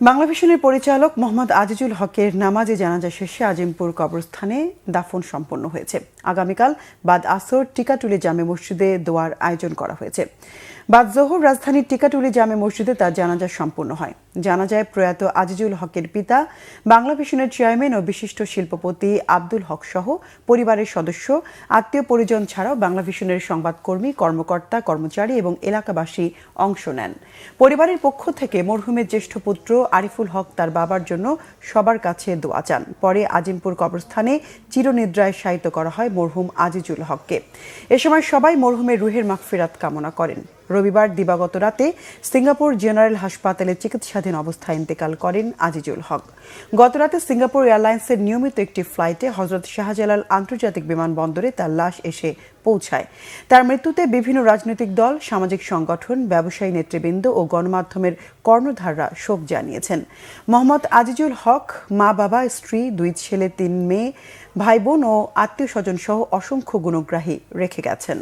বাংলাভিশনের পরিচালক মোহাম্মদ আজিজুল হকের নামাজে জানাজা শেষে আজিমপুর কবরস্থানে দাফন সম্পন্ন হয়েছে। আগামীকাল বাদ আসর টিকাটুলি জামে মসজিদে দোয়ার আয়োজন করা হয়েছে। বাদ জোহর রাজধানীর টিকাটুলি জামে মসজিদে তার জানাজা সম্পন্ন হয়। জানাজায় প্রয়াত আজিজুল হকের পিতা, বাংলাভিশনের চেয়ারম্যান ও বিশিষ্ট শিল্পপতি আব্দুল হক সহ পরিবারের সদস্য, আত্মীয় পরিজন ছাড়াও বাংলাভিশনের সংবাদকর্মী, কর্মকর্তা, কর্মচারী এবং এলাকাবাসী অংশ নেন। পরিবারের পক্ষ থেকে মরহুমের জ্যেষ্ঠ পুত্র আরিফুল হক তার বাবার জন্য সবার কাছে দোয়া চান। পরে আজিমপুর কবরস্থানে চিরনিদ্রায় শায়িত করা হয় মরহুম আজিজুল হককে। এ সময় সবাই মরহুমের রুহের মাগফিরাত কামনা করেন। রবিবার দিবাগত রাতে সিঙ্গাপুর জেনারেল হাসপাতালে চিকিৎসাধীন অবস্থায় ইন্তেকাল করেন আজিজুল হক। গতরাতে সিঙ্গাপুর এয়ারলাইন্সের নিয়মিত একটি ফ্লাইটে হজরত শাহজালাল আন্তর্জাতিক বিমানবন্দরে তার লাশ এসে পৌঁছায়। তার মৃত্যুতে বিভিন্ন রাজনৈতিক দল, সামাজিক সংগঠন, ব্যবসায়ী নেতৃবৃন্দ ও গণমাধ্যমের কর্ণধাররা শোক জানিয়েছেন। মোহাম্মদ আজিজুল হক মা, বাবা, স্ত্রী, 2 ছেলে, 3 মেয়ে, ভাই বোন ও আত্মীয় স্বজন সহ অসংখ্য গুণগ্রাহী রেখে গেছেন।